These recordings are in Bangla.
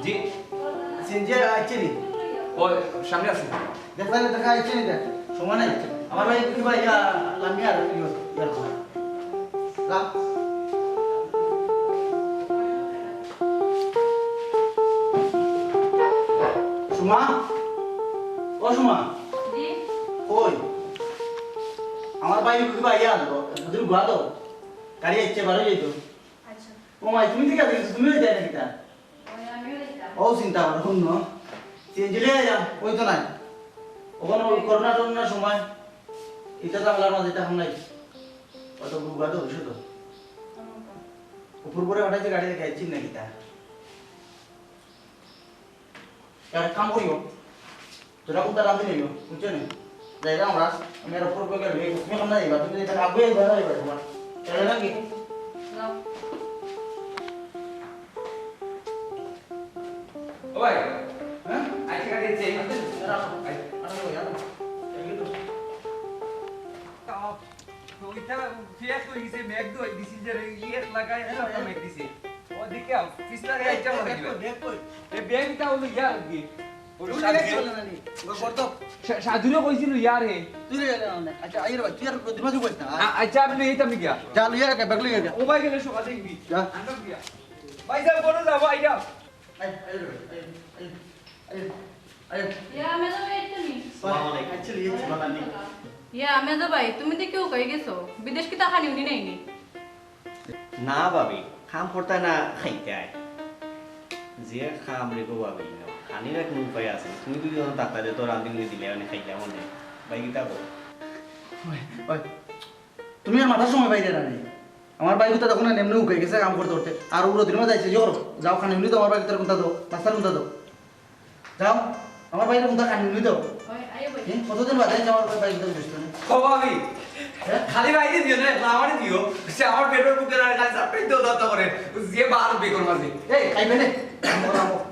জি সিনজে আইছে নি ও সামনে আছে দেখলে দেখা আইছে নি দেখ সময় নাই আমার ভাই কি ভাই লামি আর ইয়ার কথা রাম সুমা ও সুমা জি কই আমার ভাই কি ভাই আনলো তুমি ঘুরা দাও গাড়ি আইছে বাড়ি যাইতো আচ্ছা ও মাই তুমি ঠিক আছে তুমি যাই নাকি তা ওই আমিও যাইতাম ও চিন্তা করো শুন সিনজেলে যাম ওই তো নাই ওখানে করোনা টরোনার সময় এটা তো আমলার মাঝে তখন নাই অত গুগা তো হইছে তো উপর পরে ওঠাইছে গাড়ি দেখে আইছি নাকি তা আর কাম করিও তোরা কোনটা রাঁধি নিও বুঝছো না জায়গা আমরা আমি আর উপর পরে গেলে তুমি কেমন যাইবা তুমি এটা আগে যাইবা যাইবা তোমার চলে নাকি যাও ও ভাই হ্যাঁ আইছে গাড়ি আছে এই মাত্র ওইটা ফিয়াস কই গেছে মেঘ দই দিছি যে ইয়ের লাগাই একটা মেঘ দিছে ওদিকে পিছলা রে আইছে মনে দিবা এ ব্যাংকটা হলো ইয়ার কি ওই সাধুরে কইছিল ইয়ার হে আচ্ছা আইরে ভাই তুই আর দিমাগ কইছ না আচ্ছা আপনি এইটা আমি গিয়া যা লইয়া কে ব্যাগ লইয়া যা ও ভাই গেলে সকালে দেখবি যা আনন্দ গিয়া ভাই যাও বড় যাও ভাই যাও আই ইয়া মেজো ভাই তুমি actually it's banani ইয়া মেজো ভাই তুমি তো কেউ কই গেছো বিদেশ কি তা খানি উনি নাই নি না ভাবি খাম করতে না খাইতে আয় যে খাম রেখো ভাবি খানির এক উপায় আছে তুমি যদি যখন টাকা দে তো রাঁধুনি দিলে অনেক খাইতে মনে বাইকিটা বল ওই তুমি আর মাথার সময় বাইরে না আমার বাইক তো তখন নেমনে উঠে গেছে কাম করতে করতে আর উড়ো দিন যাইছে জোর যাও খানি উনি তো আমার বাইক তোর কোনটা দাও নাস্তার কোনটা দাও যাও আমার বাইরে কোনটা খানি উনি দাও ওই আইও ভাই কতদিন বাদে আমার বাইক তো বুঝতে না ও ভাবি খালি বাইরে দিও না আমারে দিও সে আমার পেট্রোল বুকের আর গাড়ি চাপই তো দাতা করে যে বার বেকর মাঝে এই খাইবে নে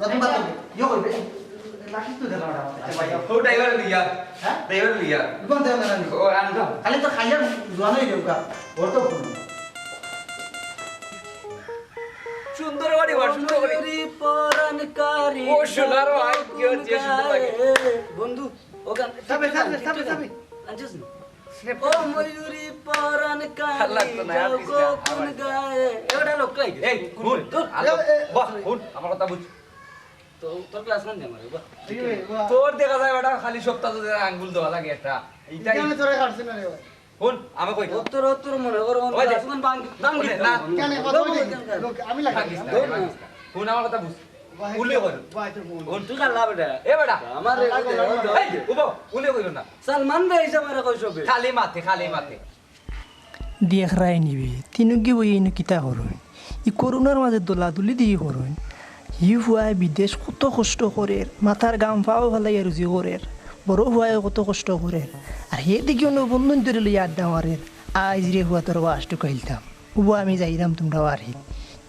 দাদু বাদ দাও ইয়ো করবে লাখি তো দেলা আচ্ছা ভাই ও ড্রাইভার লিয়া হ্যাঁ ড্রাইভার লিয়া কোন দেও না ও আনতো খালি তো খাইয়া জোয়ানই দেও কা ওর তো সুন্দর বাড়ি বড় সুন্দর বাড়ি ও সোনার ভাই কি হচ্ছে সুন্দর লাগে বন্ধু ওখান যাবে যাবে আনছিস ও ময়ূরী পরান ভাল লাগতো না, আর কিছু না, কোন আবার। গায়ে এটা লোক লাই এই শুন বাহ শুন আমার কথা বুঝ তো তোর ক্লাস মান আমার বাহ তোর দেখা যায় বেটা খালি সপ্তাহ ধরে আঙ্গুল দেওয়া লাগে একটা এইটাই তোরে কাটছ না রে ভাই শুন আমি কই তোর মনে করো ওই দেখ। ক্লাস মান বাং বাং শুনে, না। কেন কথা বলি আমি থাকিস না, থাকিস না। শুন আমার কথা বুঝ উল্লে কর কোন তুই কাল্লা বেটা এ বেটা আমার এই উবো উল্লে কইল না সালমান ভাই হিসাবে আমার কই সবে খালি মাথে দেখ রায় নিবি তিনুকি বই এনে কিতা করুন ই করোনার মাঝে দোলাদুলি দিয়ে করুন ই হুয়ায় বিদেশ কত কষ্ট করে মাথার গাম পাও ভালাই আর যে করে বড় হুয়ায় কত কষ্ট করে আর হে দেখি অন্য বন্ধন ধরে লই আড্ডা মারে আজ রে হুয়া তোর বাসটু কইলতাম উবো আমি যাইলাম তোমরা বাড়ি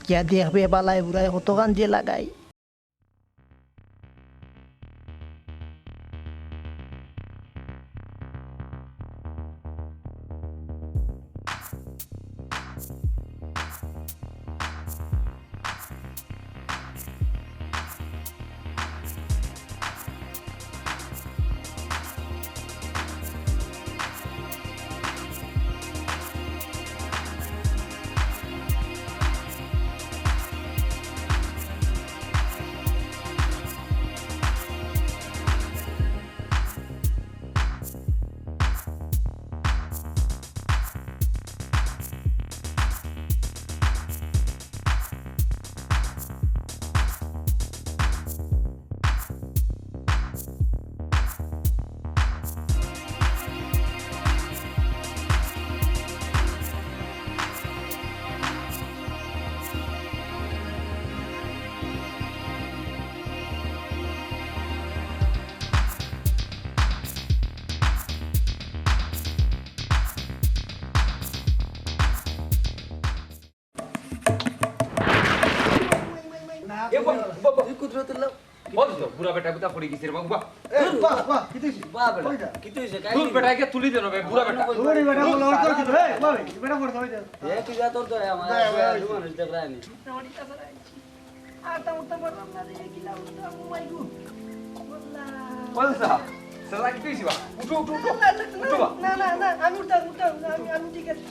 কিয়া দেখবে বালায় বুড়ায় কত গান যে লাগাই এ বাবা তুই কুদরতের লোক বল তো বুড়া বেটা বুতা পড়ে গেছে রে বাবা বাহ বাহ কি দিছিস বাহ বেটা কি তুই সে কাই দূর বেটাকে তুলি দেন বে বুড়া বেটা ওরে বেটা বল অন কর দিল এই বাবা বেটা পড় দাও এ তুই যা তোর তো আমার মানুষ দেখ রানি আটা উঠতে পারলাম না রে কিলা উঠতাম ও মাই গড বলছা সালা কি হইছে বা উঠো উঠো উঠো উঠো বা না না না আমি উঠতাম আমি ঠিক আছে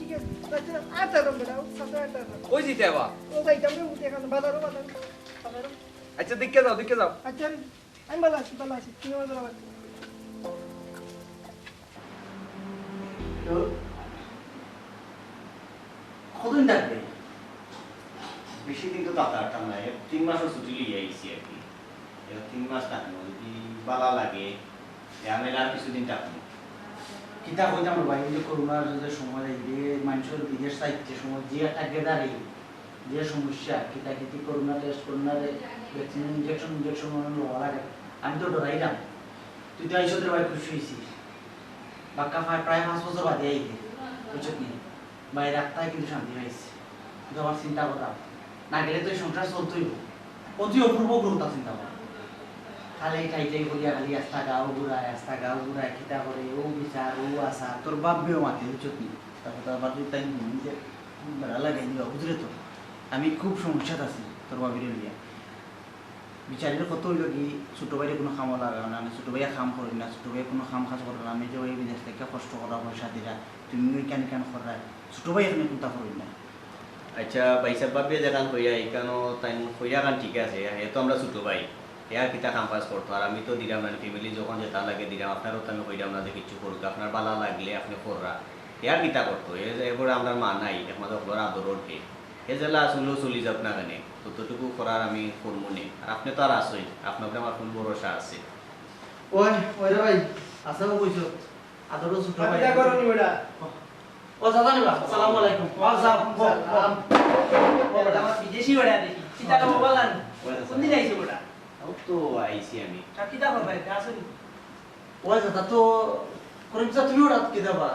আটা রম বেটা সাথে আটা কই জিতে বা ও ভাই তুমি উঠে এখন বাজারও বাজার আচ্ছা দেখে যাও আচ্ছা আমি ভালো আছি তুমি ভালো আছো তো কতদিন থাকবে? বেশি দিন তো থাকতাম না 3 মাসও ছুটি লিয়ে আইছি আর কি 3 মাস থাকবো যদি বালা লাগে আমি আর কিছুদিন থাকবো কিতা কইতাম রে ভাই, এই যে করোনার যে সময় আইবে মানুষের বিদেশ চাইতে সময় যে আগে দাঁড়িয়ে যে সমস্যা কিতা কিতি করোনা টেস্ট করোনারে ভ্যাকসিন ইনজেকশন মনে লওয়া লাগে। আমি তো ডরাইলাম, তুই তো আইসো রে ভাই, খুশি হয়েছিস। বাক্কা প্রায় 5 বছর বাদে আইতে বুঝছত নি বাইরে রাখতে কিন্তু শান্তি পাইছে। কিন্তু আমার চিন্তা করা না গেলে তো এই সংসার চলতই অতি অপূর্ব গ্রহতা চিন্তা করা খালি ঠাইটাই করিয়া খালি আস্তা গাও ঘুরায় খিতা করে ও বিচার ও আসা তোর বাপ বেও মাতে বুঝছত নি। তারপর তোর বাপ তাই নিজে বেড়া লাগাই দিবা বুঝলে তো। আমি খুব সমস্যাত আছি তোর বাবির লিয়া। বিচারের কত হইল কি ছোট ভাইয়ের কোনো খামও লাগাও না, আমি ছোট ভাইয়া খাম করি না, ছোট ভাইয়া কোনো খাম কাজ করে না। আমি যে ওই বিদেশ থেকে কষ্ট করা পয়সা দিলা তুমি ওই কেন করায় ছোট ভাই এখানে কোনটা করি না। আচ্ছা বাইসাব বাপে যেখান কইয়া এখানো তাই কইয়া গান ঠিক আছে হে তো আমরা ছোট ভাই এর কিতা কাম কাজ করতো আর আমি তো দিলাম না ফ্যামিলি যখন যেটা লাগে দিলাম আপনারও তো আমি কইলাম না যে কিছু করুক আপনার বালা লাগলে আপনি কররা এর কিতা করতো এরপরে আমরা মা নাই একমাত্র ওর আদর ওঠে এ জেলা আসলেও চলি যাক না কেন ততটুকু করার আমি করবো নে আর আপনি তো আর আসই আপনার আমার ফুল ভরসা আছে ওই রে ভাই আসাও কইছো আদরও ছোট ভাই কিতা করনি বেটা ও দাদা নিবা আসসালামু আলাইকুম ও যাও আমার বিদেশি বেটা দেখি কিতা করব বলান কোন দিন আইছো বেটা তো আইসি আমি কিতা করবা এটা আসলে ওই দাদা তো করিমছা তুমি ওরা কি দেবা?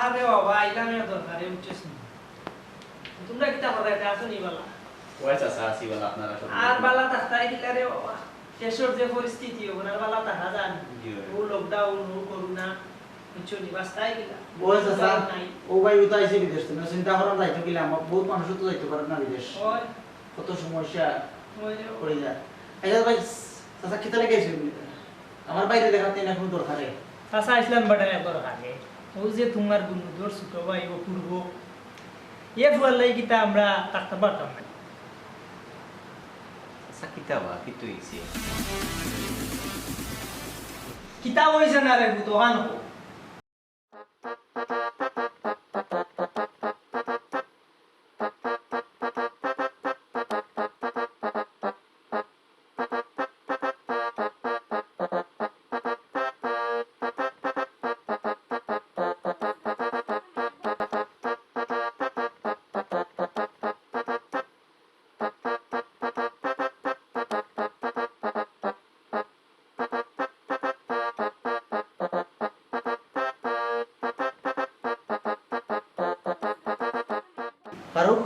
আরে বাবা আইলাম এর দরকারে উঠছিস তোমরা কিতা করবা এটা আসলে বালা ওয়াইস আছে আসি বলা আপনারা সব আর বালা তাস্তাই দিলা রে বাবা দেশের যে পরিস্থিতি ওনার বালা তাহা জান ও লকডাউন ও করোনা কিছু নিবাস্তাই দিলা ওই দাদা ও ভাই উতা আইছে বিদেশ তুমি চিন্তা করো যাইতো কিলা আমার বহুত মানুষ তো যাইতে পারে না বিদেশ ওই কত সমস্যা ওই পড়ে যায়। আচ্ছা ভাই চাচা কিতা লাগে আইছে আমার বাইরে দেখাতে না কোনো দরকারে চাচা ইসলাম বাটারে দরকারে ও যে তোমার বন্ধুদের ছোট ভাই ও পূর্ব এ ফুয়ালাই কিতা আমরা থাকতে পারতাম না সাকিতা বা কিতো হইছে কিতা হইছে না রে দোকান ফারুক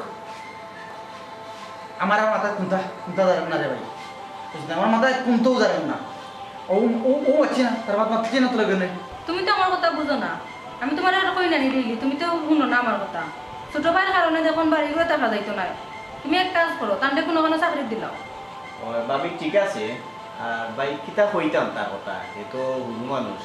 আমার আর মাথায় কোনটা দাঁড়ান না রে ভাই বুঝলি আমার মাথায় কোনটাও দাঁড়ান না ও ও ও আছে না তার বাপ মাথা না তো লাগে তুমি তো আমার কথা বুঝো না আমি তোমার আর কই না দিলি তুমি তো শুনো না আমার কথা ছোট ভাইয়ের কারণে যখন বাড়ি ঘুরে থাকা যাইতো না তুমি এক কাজ করো তান্ডে কোনো চাকরি দিলাও ও ভাবি ঠিক আছে আর ভাই কিতা কইতাম তার কথা এ তো বুঝু মানুষ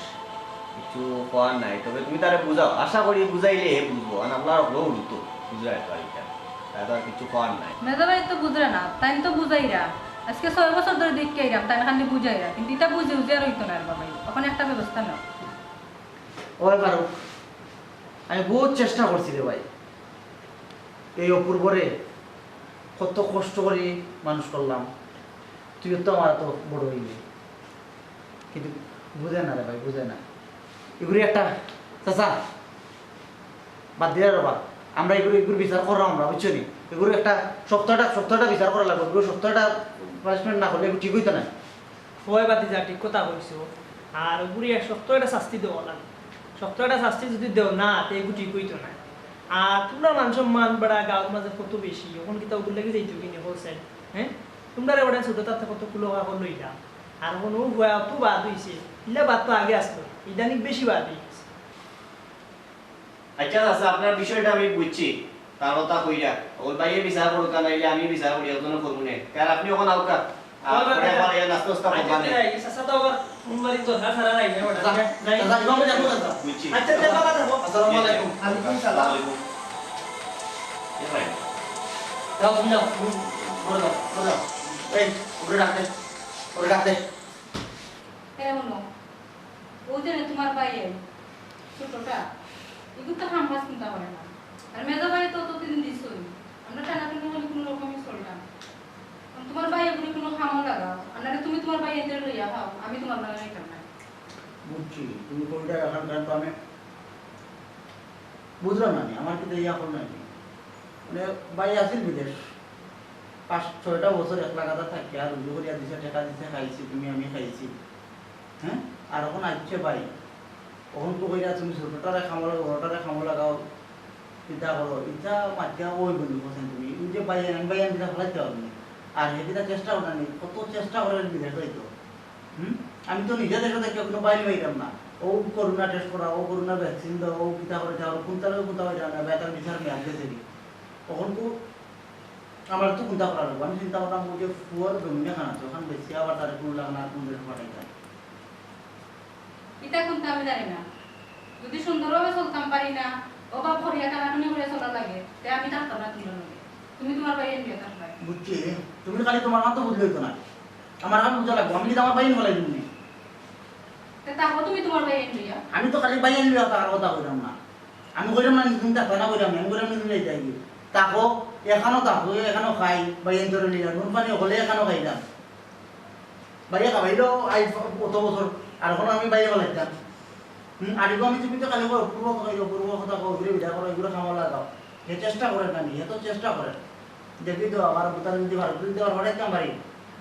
কিছু কোয়ার নাই তবে তুমি তারে বুঝাও আশা করি বুঝাইলে বুঝবো আর আপনার হলো উল্টো বুঝাই তো এটা তাই আর কিছু কোয়ার নাই মেজা ভাই তো বুঝলে না তাই তো বুঝাইরা আজকে 6 বছর ধরে দেখতে আইরাম তাই খালি বুঝাইরা কিন্তু এটা বুঝে উজে আর হইতো না আর বাবাই এখন একটা ব্যবস্থা নাও ওই ফারুক আমি বহুত চেষ্টা করছি রে ভাই এই অপূর্বরে কত কষ্ট করে মানুষ করলাম তুইও তো আমার তো বড় হইলি কিন্তু বুঝে না রে ভাই বুঝে না এগুলি একটা চাচা বাদ দিয়ে রবা আমরা এগুলো বিচার করলাম আমরা বুঝছো নি এগুলো একটা সপ্তাহটা বিচার করা লাগবে এগুলো সপ্তাহটা পানিশমেন্ট না করলে এগুলো ঠিক হইতো না ওই বাতি যা ঠিক কথা কইছো আর গুড়ি এক শক্ত একটা শাস্তি দেওয়া লাগে শক্ত একটা শাস্তি যদি দেও না তো এগুলো ঠিক হইতো না আর তোমরা মান সম্মান বড়া গাঁর মাঝে কত বেশি এখন কিতা ওগুলো লেগে যাইতো কিনে হোলসেল হ্যাঁ তোমরা ওটা ছোট তার কত কুলো কাকা লইলা আর এখন ও ভয়া তো বাদ হইছে ইলা বাদ তো আগে আসলো ইদানিক বেশি বাদ হইছে আচ্ছা আচ্ছা আপনার বিষয়টা আমি বুঝছি তার কথা কইরা ওর বাইয়ে বিচার করুক নাইলে আমি বিচার করি একজন করবো না কারণ আপনি ওখানে আউকা নাস্তা করবানে বুঝছি আসসালামু আলাইকুম। আসসালামু আলাইকুম এ ভাই যাও তুমি যাও করে দাও করে দাও এই উপরে ডাক দে উপরে ডাক দে হ্যাঁ হলো ওই যে তোমার বাইরে ছোটটা এগুলো তো হামবাস চিন্তা করে না আর মেজো ভাই তো দিন দিছই আমরা টানাটানি হলে কোনো রকমই চলতাম তোমার ভাই এগুলো কোনো খামো লাগাও আর নাহলে তুমি তোমার ভাই এদের লইয়া খাও আমি তোমার ভাই খাইতাম না বুঝছি তুমি কোনটা এখন তো আমি বুঝলাম না আমার কিন্তু ইয়া করল না মানে ভাই আসিল বিদেশ 5-6টা বছর একলা গাদা থাকি আর রুজু করিয়া দিছে টাকা দিছে খাইছি তুমি আমি খাইছি হ্যাঁ আর এখন আসছে ভাই কখন তো কইরা তুমি ছোটটারে খামো লাগাও বড়টারে খামো লাগাও চিন্তা করো ইচ্ছা মাতিয়া ওই বন্ধু বসেন তুমি ওই যে ভাই আমি দিটা ফেলাইতে হবে আর সেটা চেষ্টা করা নেই কত চেষ্টা করে বিদেশ যাইতো আমি তো নিজে দেশে থেকে কোনো বাইরে পাইতাম না ও করোনা টেস্ট করা ও করোনা ভ্যাকসিন দাও ও কিতা করে যাও কোনটারে কোনটা হয়ে যাও না বেতার বিচার মেয়াদ গেছে তখন তো আমার তো চিন্তা করা লাগবে আমি চিন্তা করলাম যে ফুয়ার জমিনে খানা ওখান বেশি আবার তার কোনো লাগনা কোন দেশে পাঠাইতাম এটা কোনটা আমি জানি না যদি সুন্দরভাবে চলতাম পারি না অভাব করিয়া টানাটানি করে চলা লাগে তে আমি থাকতাম না তোমার লগে তুমি তোমার ভাই নিয়ে থাকবে বুঝছি তুমি খালি তোমার হাত তো বুঝলে হইতো না আমার হাত বুঝা লাগবে আমি কিন্তু আমার বাইন বলাই দিবনি তে তাহলে তুমি তোমার ভাই নিয়া আমি তো খালি বাইন লিয়া তার কথা কইরাম না আমি কইরাম না তুমি তা না কইরাম আমি কইরাম তুমি যাই যাই তাকো এখানো খাই বাইন ধরে লিয়া নুন পানি হলে এখানো খাইতাম বাইরে খাবাইলো আই কত বছর আর এখন আমি বাইরে বলাইতাম আরিগো আমি তুমি তো খালি পূর্ব কথা ঘুরে বিদা করো এগুলো খাওয়া লাগাও এ চেষ্টা করেন না এত চেষ্টা করেন দেখি তো আমার বুতার যদি ভারত যদি আমার হঠাৎ পারি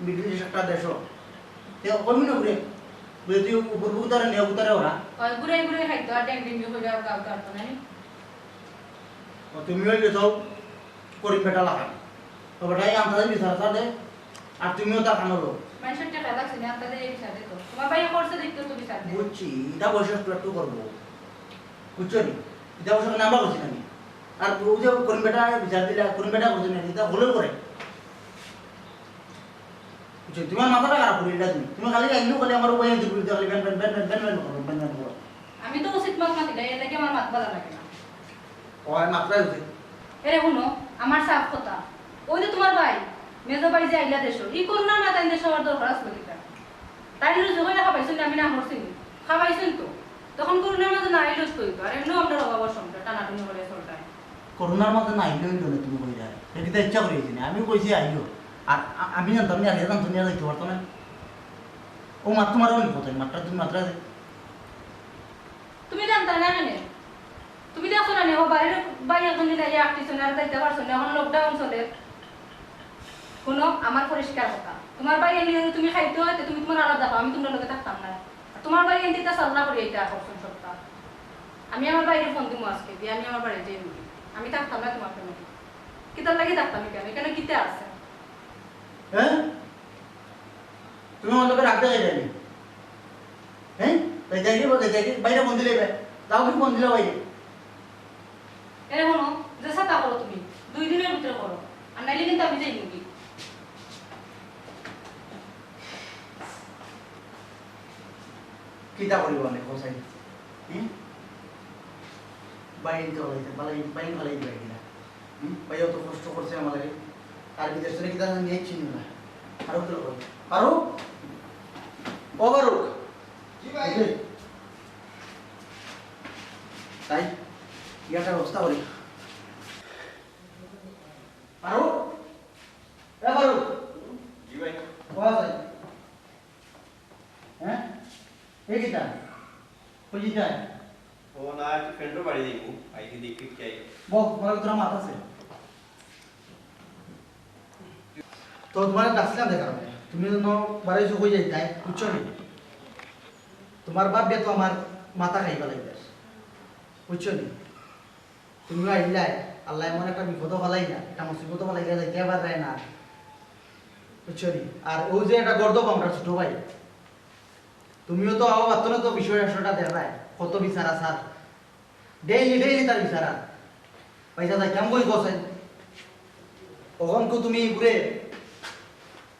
মিডিল একটা দেশও তে কমি না ঘুরে যদি উপর বুতারে নিয়ে বুতারে ওরা ওই ঘুরে ঘুরে খাইতো আর ড্যাং ড্যাং হয়ে যাও গাও গাও না তুমি ওই গেছো করি পেটা লাগান তো বেটাই আমরা বিচার দে আর তুমিও তা কানলো মানুষের টাকা লাগছে না তাদের এই বিচার দিত তোমার ভাই করছে দেখতো তো বিচার দে বুঝছি এটা বসে একটু করবো বুঝছো নি এটা বসে আমরা করছি না আর ও যে কোন বেটা বিচার দিলে কোন বেটা করছে না এটা হলেও করে বুঝছো তোমার মাথাটা খারাপ করে এটা তুমি খালি আইলো খালি আমার ওই এন্ট্রি করতে খালি বেন করো আমি তো উচিত মাত মাতি দেয় এলাকে আমার মাত বালা লাগে না ওই মাত্রাই উচিত এরে শুনো আমার সাফ কথা ওই যে তোমার ভাই মেজো ভাই যে আইলা দেশ ই করোনা না তাই দেশ হওয়ার দরকার আছে কিটা তাই রুজু করে খাবাইছেন আমি না করছি খাবাইছেন তো তখন করোনার মাঝে না আইলো তো আর এমনি আমরা অভাব অসংখ্য টানাটানি করে চলতাম করোনার মধ্যে না আইলো না তুমি কই যায় এটা ইচ্ছা করেছি না আমি কইছি আইলো আর আমি জানতাম না আর জানতাম না যাইতে পারতো না ও মাত্র মারা হইল কোথায় মাত্রা তুমি মাত্রা তুমি জানতা না কেন তুমি দেখো না ও বাড়ির বাড়ি এখন দিলে আটটিছো না যাইতে পারছো না এখন লকডাউন চলে কোনো আমার পরিষ্কার কথা তোমার বাড়ি এনে তুমি খাইতে হয় তুমি তোমার আলাদা খাও আমি তোমার লগে থাকতাম না তোমার বাড়ি এনে দিতে সাল্লা করি এটা করছেন সপ্তাহ আমি আমার বাইরে ফোন দিব আজকে দিয়ে আমি আমার বাড়িতে আমি থাকতাম না তোমার ফ্যামিলি কিতার লাগি থাকতাম কেন এখানে কিতে আছে হ্যাঁ তুমি আমার লোকের রাখতে যাইনি হ্যাঁ তাই যাই বাইরে ফোন দিলে তাও কি ফোন দিলে বাইরে এরে হনো যে সাতা করো তুমি 2 দিনের ভিতরে করো আর নাইলে কিন্তু আমি যাই নাকি কিতা করিব অনেক হোসাই বাইরে তো বাইরে ভালাই দিবে কিনা ভাইও তো কষ্ট করছে আমাদের আর বিদেশ থেকে কিতা নিয়ে চিনি না আরো তো পারো ও পারো জি ভাই তাই ইয়াটা ব্যবস্থা করি পারো এ পারো জি ভাই কোয়া ভাই হ্যাঁ এই কিতা কই যায় ও না ফ্রেন্ডও বাড়ি যাইব আইতে দেখি চাই বল তোমার তোরা মাথা আছে তো তোমার ডাকছিলাম দেখার তুমি যেন বাড়ি হয়ে যাই তাই বুঝছো নি তোমার বাপ তো আমার মাথা খাইবা লাগবে বুঝছো নি তুমি আইলাই আল্লাহ এমন একটা বিপদ ফেলাই না একটা মুসিবত ফেলাই যাইতে আবার যায় না বুঝছো নি আর ও যে একটা গর্দব আমরা ছোট ভাই তুমিও তো আবার পারতো না তো বিষয় আসলটা দেখায় কত বিচারা স্যার ডেইলি তার বিচারা পয়সা যাই কেমন কই গছেন ওখান কো তুমি ঘুরে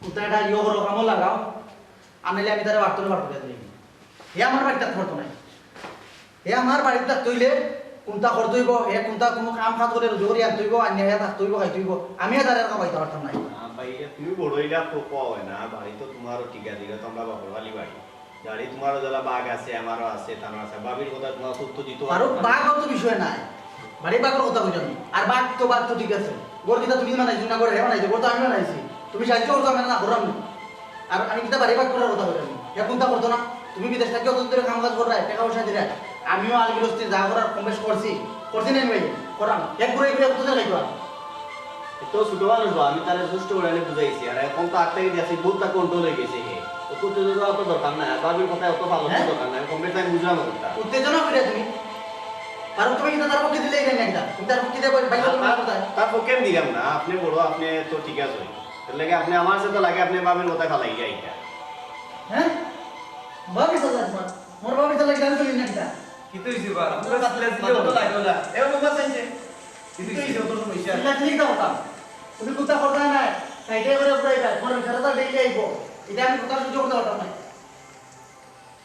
কোথায়টা ইয়ে করো কামো লাগাও আনলে আমি তারা বার্তলে বার করে দিই হে আমার বাড়িতে থাকতো নাই হে আমার বাড়িতে তৈলে কোনটা করতে হইব হে কোনটা কোনো কাম কাজ করে রোজ করে আনতে হইব আনিয়া হে থাকতে হইব খাইতে হইব আমি তারা কামাইতে পারতাম নাই ভাই তুমি বড় এটা হয় না বাড়ি তো তোমারও ঠিক আছে এটা তোমরা বাপর বাড়ি বাড়ি গাড়ি তোমারও যারা বাঘ আছে আমারও আছে তারও আছে বাবির কথা তোমার তথ্য দিত আর বাঘ তো বিষয় নাই বাড়ি বাঘের কথা কইতাম আর বাঘ তো ঠিক আছে গোর কিতা তুমি মানাইছো না করে হে মানাইছো গোর তো আমি মানাইছি তুমি সাহায্য করছো আমি না করাম আর আমি কিতা বাড়ি বাঘ করার কথা কইতাম হে কোনটা করতো না তুমি বিদেশ থেকে অত দূরে কাম কাজ কররা টাকা পয়সা দিরা আমিও আলবিরস্তি যা করার কম বেশ করছি না ভাই করাম এক ঘুরে ঘুরে কত জায়গায় যাইবা তো ছোট মানুষ বা আমি তারে সুষ্ঠু করে বুঝাইছি আর এখন তো আগ থেকে দিয়েছি বহুতটা কন্ট্রোল হয়ে গেছে হে অত উত্তেজনা অত দরকার নাই আর বাবির কথা অত ভালো দরকার নাই কমপ্লিট টাইম বুঝলাম ওটা উত্তেজনা করে তুমি আর তুমি কিতা তার পক্ষে দিলেই নাই একটা তুমি তার পক্ষে দেব ভাই তার পক্ষে আমি দিলাম না আপনি বড় আপনি তো ঠিক আছে এর লাগে আপনি আমার সাথে লাগে আপনি বাবির কথা ফালাই যাই এটা হ্যাঁ বাবি সাজা মোর বাবি সাজা গান চলি না কিতা কি তো হইছে বা পুরো কাটলে দিলে তো লাগলো না এ বাবা সাইছে কি তো হইছে তোর সমস্যা এটা ঠিক দাও তা তুমি কোথা করতে না সাইডে করে পুরো এটা মোর ঘরে তো ডেইলি আইবো এটা আমি কথা সুযোগ করতে পারতাম না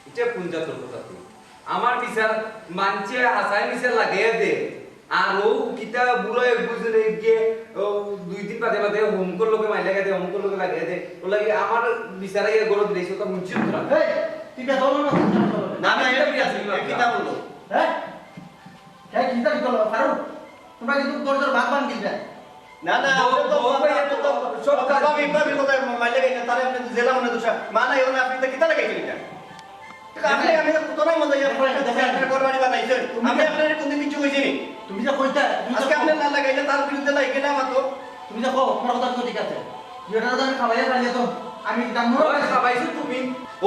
এটা কোন জাতের কথা তুই আমার বিচার মানছে হাসাই বিচার লাগিয়ে দে আর ও কিতা বুড়ো বুঝলে গিয়ে ও 2-3 বাদে বাদে হোমকর লোকে মাইলা গেছে হোমকর লোকে লাগিয়ে দে ও লাগি আমার বিচারে গরত দিয়েছে তো মুঞ্চি তোরা এই তুই কে দল না আমি এটা বিয়াছি কিতা বললো হ্যাঁ হ্যাঁ কিতা বললো ফারুক তোমরা কিন্তু দরজার ভাগ বান দিবে না না সব বাবির কথা মাইলে গেছে তারে আপনি জেলা মনে দোষা মানে এখন আপনি তো কিতা লাগাইছেন এটা আমি তো না মজা আপনার ঘরবাড়ি বানাইছেন আমি আপনার কোনদিন কিছু কইছি নি তুমি যে কইতা আজকে আপনি না লাগাইলে তার বিরুদ্ধে লাগে না মাত্র তুমি দেখো তোমার কথা ঠিক আছে যেটা তো আমি খাওয়াইয়া পারি তো আমি দামনো ওই খাবাইছো তুমি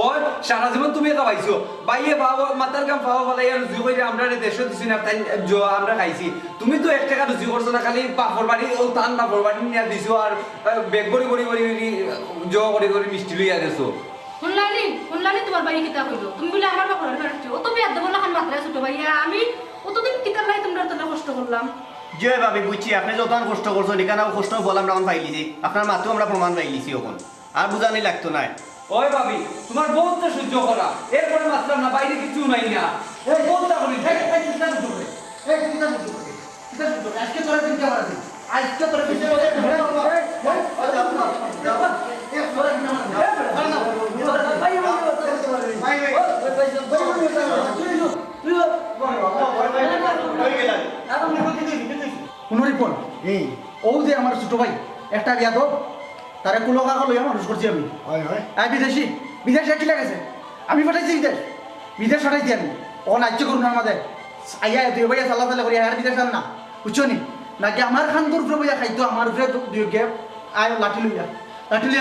ওই সারা জীবন তুমি খাবাইছো বাইয়ে বাবা মাতার কাম পাওয়া বলে আর জুই কইরা আমরা দেশ দিছি না তাই আমরা খাইছি তুমি তো 1 টাকা রুজি করছো না খালি পাপড় বাড়ি ও তান পাপড় বাড়ি নিয়া দিছো আর বেগ বড়ি করে মিষ্টি লইয়া গেছো শুনলানি তোমার বাড়ি কিতা কইলো তুমি বলে আমার বাপর বাড়ি ও তো বিয়া দেব না খান মাত্রা ছোট ভাইয়া আমি অতদিন কিতা লাই তোমরা তো কষ্ট করলাম জয় ভাবি বুঝছি আপনি যতক্ষণ কষ্ট করছো এখানে কষ্ট বললাম তখন পাইলিছি আপনার মাত্র আমরা প্রমাণ পাইলিছি এখন আর বুঝানি লাগতো না ওই ভাবি তোমার বহুত সহ্য করা এরপরে মাত্রাম না বাইরে কিছু নাই না এই বলতা বলি আজকে তোরা দিন কে মারবি আজকে তোরা দিন পুনরিপন এই ও যে আমার ছোট ভাই একটা বিয়া তো তারে কুলকা লইয়া মানুষ করছি আমি বিদেশে কি লাগেছে আমি পাঠাইছি বিদেশ পাঠাইছি আমি ও নাচ্য করুন আমাদের আইয়া দুই ভাইয়া চাল্লা চাল্লা করি আর বিদেশ আন না বুঝছো নি নাকি আমার খানদুর উপরে বইয়া খাইতো আমার উপরে দুই গেপ আয় লাঠি লইয়া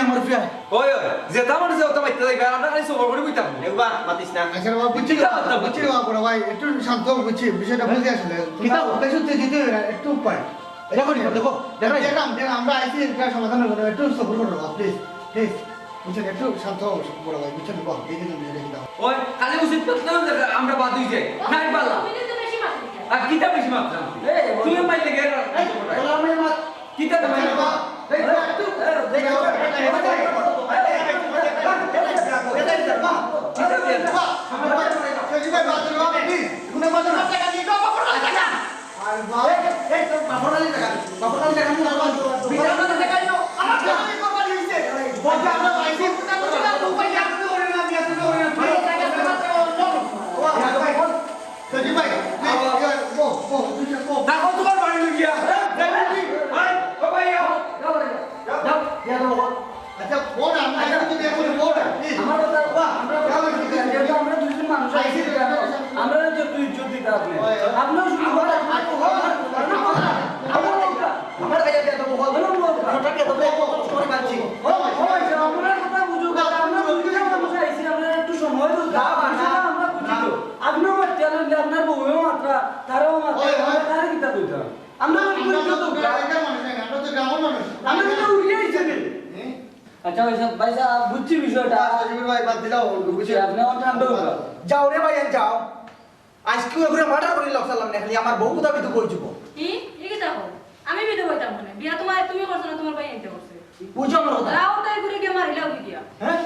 আমার উপরে আয় ওই যেটা মানে যেটা মাইতে যাইবে আমরা খালি সবর করে কইতাম একবার মাতিস না আচ্ছা বাবা বুঝছি বুঝছি বাবা ভাই একটু শান্ত বুঝছি বিষয়টা বুঝে আসলে কিতা কিছু দিতে একটু উপায় দেখো নি দেখো দেখো দেখলাম আমরা আইসি একটা সমাধান করবো একটু সবর করো প্লিজ প্লিজ বুঝছেন একটু শান্ত বড় ভাই বুঝছেন বাবা দেখে তুমি দেখে দাও ওই খালি উচিত করতে আমরা বাদ হই যাই নাই পারলাম তুমি তো বেশি মাত্রা আর কিতা বেশি মাত্রা তুমি মাইতে গেল কিতা তুমি দেখো তোমার বাড়ি গিয়া আচ্ছা ফোন আমরা একটু দেখো ফোন আমার কথা আমরা দুজন মানুষ আইছি আমরা তো তুই ইজ্জত দিতে আপনি আপনিও শুধু আমার কাছে দিয়ে দেবো ওটা কে দেবো কষ্ট করে পাচ্ছি আপনার কথা বুঝুক আমরা দুজন মানুষ আইছি আমরা একটু সময় তো দাও আমরা বুঝি তো আপনিও মাত্রা লইলে আপনার বউও মাত্রা তারও মাত্রা তার কিতা কইতা আমরা আমরা তো গ্রামের মানুষ না আমরা তো গ্রামের মানুষ আমরা তো উড়িয়ে আইছি আচ্ছা ভাই সাহেব বুঝছি বিষয়টা ভাই বাদ দিলাও বুঝছি আপনি ঠান্ডা যাও রে ভাই যাও আজকে ওগুলো মার্ডার করে লক্সালাম না খালি আমার বউ কোথা বিতু কইছুব কি কি হো আমি বিদে বইতাম মনে বিয়া তোমার তুমি করছো না তোমার ভাই এনতে করছে বুঝছো আমার কথা রাও তাই করে গে মারিলাও কি দিয়া হ্যাঁ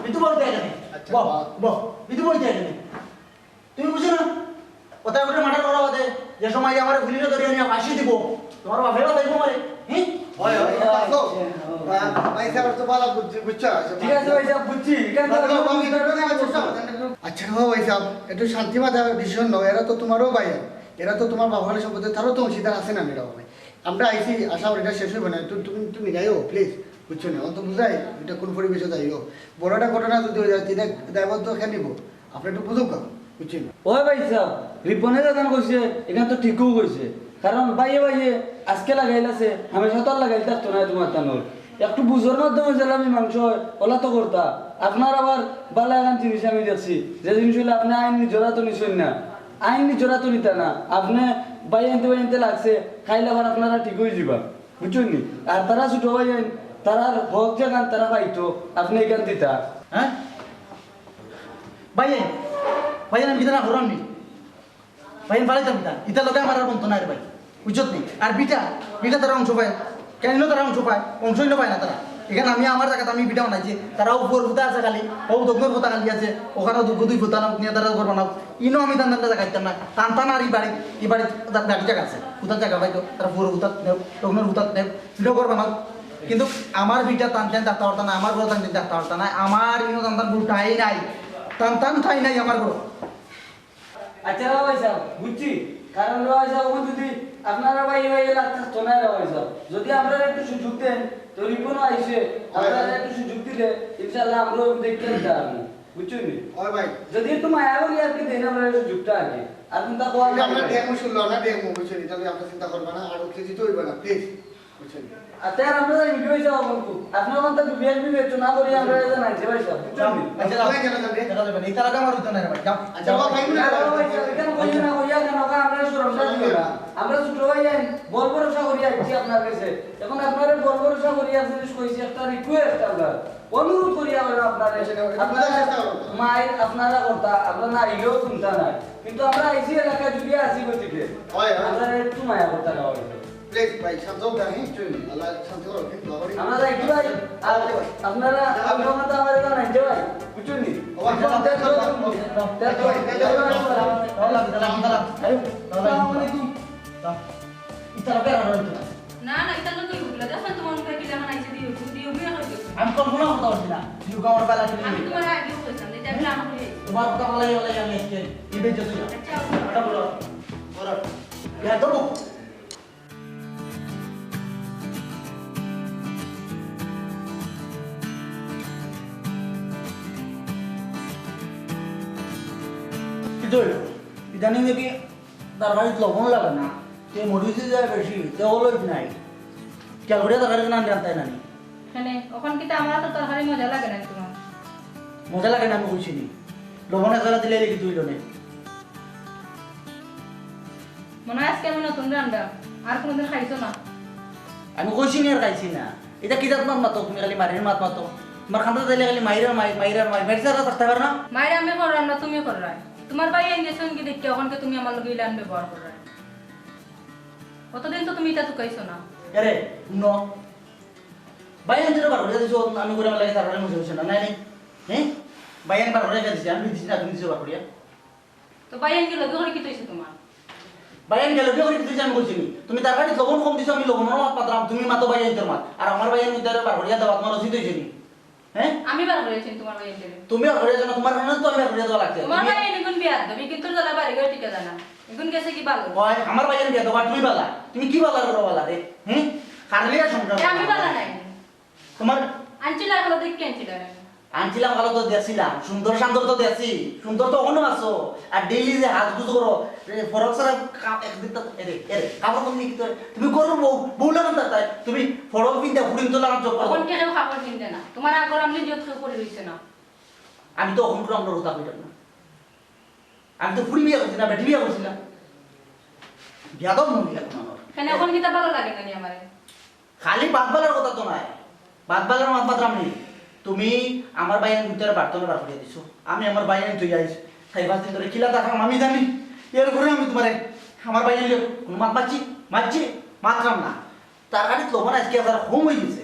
বিতু বলতে এখানে আচ্ছা, বহ বাহ। বহ বিতু বলতে এখানে তুমি বুঝছো না ওটা ওগুলো মার্ডার করা বাদে যে সময় আমার গুলিটা ধরে নিয়ে ফাঁসি দিব তোমার বাপের কথা দেখবো মারে হ্যাঁ হয় হয় আসো ভাই সাহেব তো ভালো বুঝছো ঠিক আছে ভাই সাহেব বুঝছি এটা তো আচ্ছা হো ভাই সাহেব একটু শান্তি মাথা ডিসিশন নাও এরা তো তোমারও ভাই এরা তো তোমার বাবার সম্পত্তি তারও তো অংশীদার আছে না মেয়েরা ভাই আমরা আইসি আশা করি এটা শেষ হইব না তুমি তুমি যাইও প্লিজ বুঝছো না অন্ত বুঝাই এটা কোন পরিবেশে যাইও বড়টা ঘটনা যদি হয়ে যায় তিনে দায়বদ্ধ খেয়ে নিব আপনি একটু বুঝুক বুঝছেন ওই ভাই সাহেব রিপনে যখন কইছে এখানে তো ঠিকও কইছে কারণ বাইয়ে বাইয়ে আজকে লাগাইলাছে হামেশা তো আর লাগাইতে আসতো না তোমার তানোর একটু বুঝোর মাধ্যমে যে আমি মাংস ওলা তো করতা আপনার আবার বালা এখন জিনিস আমি দেখছি যে জিনিস হলে আপনি আইন নিজরা তো নিছেন না আইন নিজরা তো নিতা না আপনি বাইতে লাগছে খাইলে আবার আপনারা ঠিক হয়ে যাবা বুঝছেন নি আর তারা ছোট ভাই তারা হক যে গান তারা পাইতো আপনি এখান দিতা হ্যাঁ ভাইয়ে ভাইয়ের আমি বিধান করাম নি ভাইয়ের পালাইতাম বিধান ইতার লোকে আমার আর বন্ধু নাই রে ভাই বুঝছত নি আর বিটা তারা অংশ পায় কেন তারা অংশ পায় অংশই পায় না তারা এখানে আমি আমার জায়গাতে আমি বিটা বানাইছি তারাও উপর ভূতা আছে খালি ও দক্ষিণ ভূতা খালি আছে ওখানেও দুই ভূতা নাও নিয়ে তারা ঘর বানাও ইনো আমি টান জায়গা দিতাম না টান আর এই বাড়ি গাড়ি জায়গা আছে ভূতার জায়গা পাইতো তারা পুরো ভূতা নেও দক্ষিণের ভূতা নেও ভিডিও ঘর বানাও কিন্তু আমার বিটা টান দেখতে পারতাম না আমার ঘর টান দেখতে পারতাম না আমার ইনো টান বুটাই নাই টান ঠাই নাই আমার ঘর আচ্ছা ভাই সাহেব বুঝছি কারণ ভাই সাহেব ও যদি আপনারা ভাই ভাই লাগতো না ভাই সাহেব যদি আমরা একটু সুযোগ দেন তো রিপনও আইছে আপনারা একটু সুযোগ দিলে ইনশাআল্লাহ আমরাও দেখতে যাব বুঝছেন নি হয় ভাই যদি একটু মায়া করি আর কি দেন আমরা সুযোগটা আগে আর তুমি তা আমরা ডেমো শুনলো না ডেমো বুঝছেন তাহলে আপনার চিন্তা করবে না আর কিছু তো হইবে না প্লিজ বুঝছেন আচ্ছা আমরা ভিডিও হিসাবে বলবো আপনার মত বিএনপি বেচো না করি আমরা জানাইছে ভাই সাহেব বুঝছেন নি আচ্ছা ভাই কেন যাবে দেখা যাবে না এই তালাটা আমার হইতো না রে ভাই যাও আচ্ছা ভাই আমরা ছোট ভাই বল ভরসা করি আইছি আপনার কাছে এখন আপনারা বল ভরসা করি জিনিস কইছি একটা রিকোয়েস্ট আপনার অনুরোধ করি আমরা মায়ের আপনারা করতা আপনারা না ইলেও শুনতা না কিন্তু আমরা আইসি এলাকায় যদি আসি গতিকে আমরা একটু মায়া করতা না প্লিজ ভাই শান্ত হও আমি আল্লাহ শান্ত করো কিন্তু আমরা যাইছি ভাই আর আপনারা আপনারা মত আমার এটা নাই ভাই বুঝুন নি না না এটা তো তুই বুঝলা দেখেন তোমার মুখে কি জানা নাইছে দিও দিও বিয়ে হইছে আমি কল্পনা করতে পারছি না তুই আমার বেলা আমি তোমার আগে কইতাম যে আমি না হই তোমার কথা বলাই আমি আজকে ইবে যেতে যাও আচ্ছা এটা বলো বলো ইয়া তো ইদানিং দেখি তরকারি লবণ লাগে না সে মরিচে যায় বেশি দেওয়ালই নাই ক্যালকুলিয়া তরকারি না জানতাই না মানে ওখান কি আমার তো তরকারি মজা লাগে না তোমার মজা লাগে না আমি বলছি নি লবণ একলা দিলে রেখে তুই লোনে মনে হয় আজকে আমি নতুন রান্না আর কোনোদিন খাইছো না আমি কইছি নি আর খাইছি না এটা কি জাত মাত তুমি খালি মারির মাত মাতো তোমার খান্তা দিলে খালি মাইরার মাইরার থাকতে পারে না মায়ের আমি কর রান্না তুমি কর রাই তোমার ভাই ইঞ্জেকশন কি দেখতে ওখানকে তুমি আমার লগে ইলান ব্যবহার কর রাই কতদিন তো তুমি এটা তুকাইছো না আরে ন বাইরে যেটা বার করে দিছো আমি করে লাগে তারপরে মুছে হচ্ছে না নাই হ্যাঁ বাইরে বার করে দিছি আমি দিছি না তুমি দিছো বার করিয়া তো ভাই আঙ্কি লগে করে কি তৈছে তোমার বাইরে গেল কি করে দিছি আমি কইছি তুমি তরকারি লবণ কম দিছো আমি লবণ মাত পাতলাম তুমি মাতো বাইরে তোর মাত আর আমার বাইরে মধ্যে বার করিয়া দাও তোমার রসিদ হইছে নি হ্যাঁ আমি বার করেছি তোমার ভাই আঙ্কি তুমি বার করিয়া জানো তোমার কারণে তো আমি বার করিয়া দেওয়া লাগছে তোমার ভাই এগুন বিয়া দেবি কিন্তু জ্বালা বাড়ি গিয়ে ঠিক জানা এগুন গেছে কি ভালো ওই আমার বাইরে বিয়া দেওয়া তুমি বালা তুমি কি বালা করো বালা রে হ্যাঁ কারলিয়া সংসার আমি বালা নাই তোমার আনছিলা হলো দেখি আনছিলা আনছিলাম ভালো তো দিয়েছিলাম সুন্দর সুন্দর তো দিয়েছি সুন্দর তো অন্য আছো আর ডেইলি যে হাত গুজ করো ফরক সারা একদিন তো এরে এরে কাপড় তুমি কি তুমি করো বউ লাগান তাই তুমি ফরক পিনতে ফুরিন তো লাগান চোখ এখন কেউ খাবার কিনতে না তোমার আগর আমি যত করে রইছে না আমি তো অহংকার আমরা হতা হইতাম না আমি তো ফুরি বিয়া করছি না বেটি বিয়া করছি না বিয়া তো মন লাগে আমার কেন এখন কিতা ভালো লাগে না আমারে খালি বাদবালার কথা তো নাই বাদবালার মাত মাত্রাম নেই তুমি আমার বাইরে ভিতরে বার্তনে বার করে দিছো আমি আমার বাইরে তুই আইস 5 দিন ধরে কিলা দেখাম আমি জানি এরপরে আমি তোমারে আমার বাইরে লিও কোনো মারছি মাত্রাম না তার গাড়ি লবণ আজকে আবার হোম হয়ে গেছে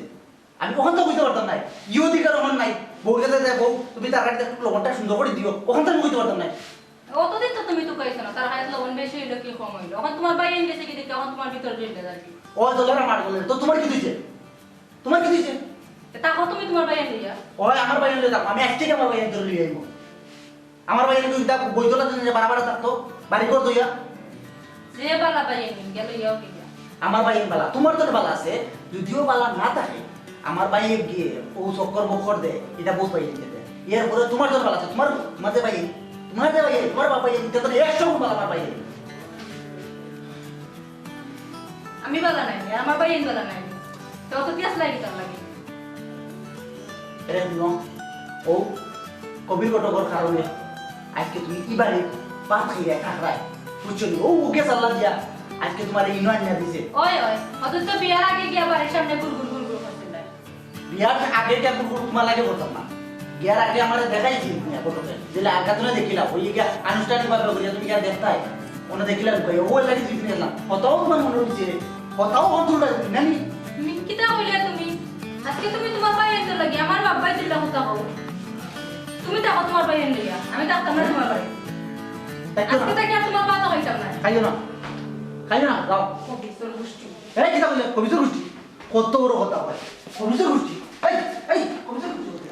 আমি ওখান তো বুঝতে পারতাম না ইউ অধিকার ওখান নাই বউর কাছে যায় বউ তুমি তার গাড়িতে একটু লবণটা সুন্দর করে দিও ওখান তো আমি বুঝতে পারতাম না অতদিন তো তুমি তো কইছো না তার হাতে লবণ বেশি হইলো কি কম হইলো এখন তোমার বাইরে গেছে কি দেখে এখন তোমার ভিতর ঢুকে যাবে ও দলের আমার দলের তো তোমার কি দিয়েছে তারপর তুমি তোমার বাইরে নিয়া ও আমার বাইরে লিয়ে যাও আমি আজকে আমার বাইরে ধরে লিয়ে আইবো আমার বাইরে যদি তা বইতলা যে বাড়াবাড়া থাকতো বাড়ি কর দইয়া যে বালা বাইরে নিন গেল ইয়াও কি আমার বাইরে বালা তোমার তো বালা আছে যদিও বালা না থাকে আমার বাইরে গিয়ে ও চক্কর বক্কর দে এটা বুঝ পাই দিতে এরপরে তোমার তো বালা আছে তোমার মাঝে বাইরে তোমার বাবা বাইরে দিতে তো 100 বালা আমার বাইরে আমি বালা নাই আমার বাইরে বালা নাই তো তো কেস লাগি তার লাগে এরে নো ও কবির কটকর কারণে আজকে তুমি ইবারে পাপ খাইয়া খারাই বুঝছো ও ওকে সাল্লা দিয়া আজকে তোমার ইনওয়ান না দিছে ওই অত তো বিয়ার আগে গিয়া বাড়ির সামনে গুড়গুড় করছিল বিয়ার আগে কে তোমার লাগে করতাম না বিয়ার আগে আমার দেখাইছি তুমি কটকে যেলে আগা তুমি দেখিলা ওই গিয়া আনুষ্ঠানিক ভাবে করিয়া তুমি গিয়া দেখতাই ওনা দেখিলা কই ও লাগি তুমি নিলাম কতও তোমার মনে হইছে কতও হতুলা নানি তুমি কিটা কইলা তুমি আজকে তুমি তোমার বাইরে তো লাগি আমার বাবাই দিলা হতা হও তুমি দেখো তোমার বাইরে নিয়া আমি দেখতাম না তোমার বাইরে আজকে থেকে আর তোমার বাবা হইতাম না খাইও না যাও কবিসর গোষ্ঠী এই কিটা বলে কবিতা গোষ্ঠী কত বড় কথা হয় কবিতা গোষ্ঠী এই কবিতা গোষ্ঠী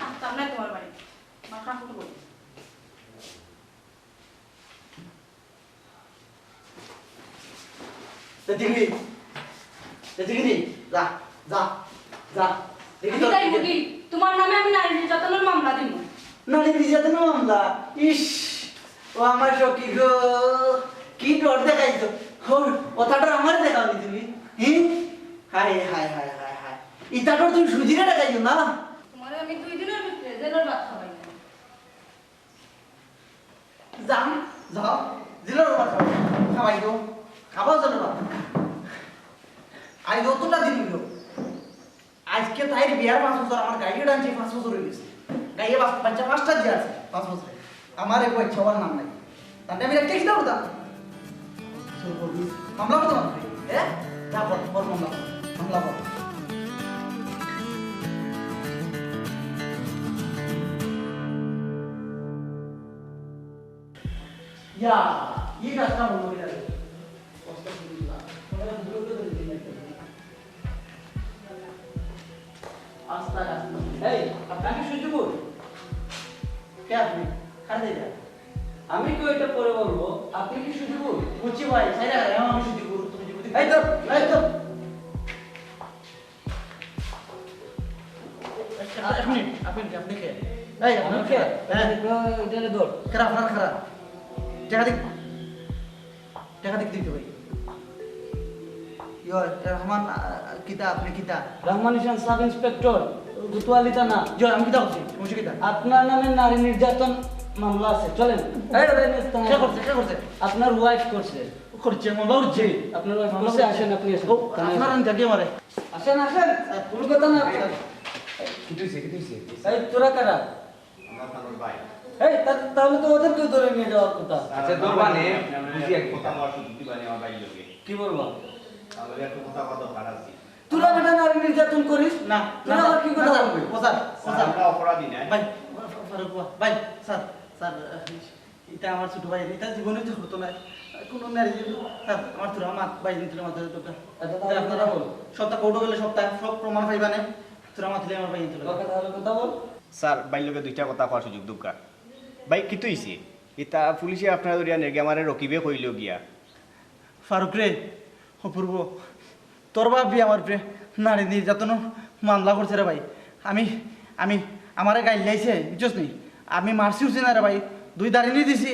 আসতাম না তোমার বাড়ি মাথা ফুটো বলি আমি তাই বলি তোমার নামে আমি নারী নির্যাতনের মামলা দিব নারী নির্যাতন মামলা ইস ও আমার সখী গো কি ডর দেখাইছো কথাটা আমার দেখাওনি তুমি হায় হায় হায় হায় হায় ইটাটা তুমি সুজিরে দেখাইছো না তোমার আমি 2 দিনের ভিতরে জেলের ভাত খাওয়াই না যাও দিলের ভাত খাওয়াই দাও খাবাও জানো না আই নতুন না দিন আজকে তাইর বিয়ার 5 বছর আমার গাইয়ে ডানছে 5 বছর হয়ে গেছে গাইয়ে বাচ্চা 5টা দিয়ে আছে 5 বছর আমার এক ছবার নাম নাই তাতে আমি একটা কিটা করতাম মামলা করতাম হ্যাঁ যা বল মামলা কর ইয়া ये रास्ता बोलो यार आस्ता এই আপনাকে সুযোগ কে আপনি খাড়া দিয়ে আমি কি ওইটা পরে বলবো আপনি কি সুযোগ বুঝছি ভাই সাইরা আমি সুযোগ তুমি যদি এই তো আপনি কে এই আপনি কে হ্যাঁ এটা দৌড় খারাপ খারাপ টাকা দিতে ভাই ইয়ো রহমান কিতা আপনি কিতা রহমান ইসান সাব ইন্সপেক্টর গুতওয়ালি থানা জো আমি কিতা করছি মুশি কিতা আপনার নামে নারী নির্যাতন মামলা আছে চলেন কে করছে আপনার ওয়াইফ করছে করছে মামলা করছে আপনার ওয়াইফ করছে আসেন আপনি আসেন আপনার জাগে মারে আসেন কোনো কথা না কি তুইছে এই তোরা কারা আমার খানোর ভাই এই তাহলে তো ওদেরকে ধরে নিয়ে যাওয়ার কথা আচ্ছা তোর মানে বুঝি এক কথা বলার সুযোগ দিবানি আমার ভাই লোকে কি বলবো আমার একটু কথা দরকার আছে তোরা বেটা নারী নির্যাতন করিস না তোরা আবার কি কথা বলবি স্যার আমরা অপরাধী না ভাই ফারুক ভাই স্যার এটা আমার ছোট ভাই এটা জীবনে তো হতো না কোনো নারী স্যার আমার তোর আমার ভাই দিতে মাথায় দরকার আপনারা বল সপ্তাহ কোর্ট গেলে সপ্তাহ সব প্রমাণ পাইবা না তোর আমার দিলে আমার ভাই দিতে কথা বল স্যার ভাই লোকে দুইটা কথা কওয়ার সুযোগ দরকার ভাই কি তুইছে এটা পুলিশে আপনার দরিয়া নেগে আমারে রকিবে কইল গিয়া ফারুক রে অপূর্ব তোর বাপি আমার প্রে নারী নির্যাতন মামলা করছে রে ভাই আমি আমারে গাইল লাইছে বুঝছস নি আমি মারছি উঠছি না রে ভাই 2 দাঁড়িয়ে দিছি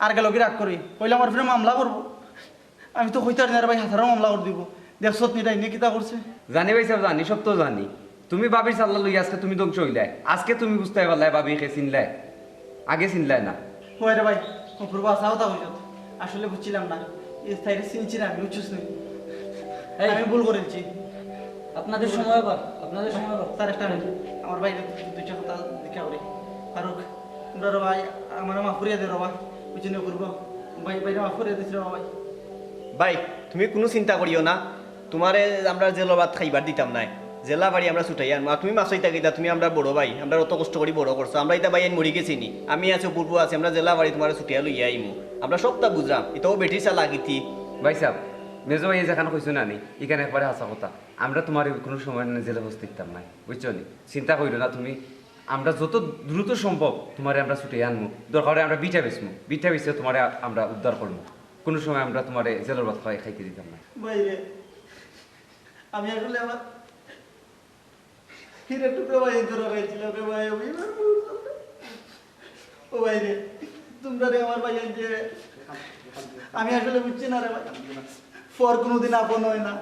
আর গেল কি রাগ করি কইলে আমার ফিরে মামলা করবো আমি তো কইতে পারি না রে ভাই হাজারও মামলা করে দিব দেখছত নি ডাইনি কিতা করছে জানি ভাই সাহেব জানি সব তো জানি তুমি বাবির চাল্লা লই আজকে তুমি ধ্বংস হইলাই আজকে তুমি বুঝতে পারলাই বাবি কে চিনলাই আগে চিনলাই না কই রে ভাই অপূর্ব আসাও তা হইছত আসলে বুঝছিলাম না এই সাইডে চিনছি না আমি বুঝছস নি এই। আমি ভুল করেছি আপনাদের সময় কর আপনাদের সময় কর স্যার একটা মিনিট আমার ভাই দুইটা কথা দেখা করি ফারুক তোমরা রে ভাই আমার মাফ করিয়া দে রে ভাই বুঝিনি করব ভাই ভাই মাফ করিয়া দিছ রে ভাই ভাই তুমি কোনো চিন্তা করিও না তোমারে আমরা জেলের ভাত খাইবার দিতাম নাই জেলা বাড়ি আমরা ছুটাই আনবো আর তুমি মাছইতা গিতা তুমি আমরা বড় ভাই আমরা অত কষ্ট করি বড় করছো আমরা এটা ভাই মরি গেছি নি আমি আছি পূর্ব আছি আমরা জেলা বাড়ি তোমার ছুটিয়া লইয়া আইমু আমরা সবটা বুঝলাম এটাও বেটি চা লাগিতি ভাই সাহেব মেজো ভাই যেখানে কইছো না নি এখানে একবারে হাসা কথা আমরা তোমার কোনো সময় না জেলে বসতে দিতাম নাই বুঝছো নি চিন্তা করিও না তুমি আমরা যত দ্রুত সম্ভব তোমারে আমরা ছুটে আনবো দরকার হলে আমরা বিটা বেচে তোমারে আমরা উদ্ধার করবো কোনো সময় আমরা তোমারে জেলের ভাত খাইতে দিতাম না ভাই রে আমি আসলে আমার হিরে টুকরো ভাই ধরে গেছিলাম রে ভাই আমি ও ভাই রে তোমরা রে আমার ভাই যে আমি আসলে বুঝছি না রে ভাই ফর কোনোদিন আপন হয় না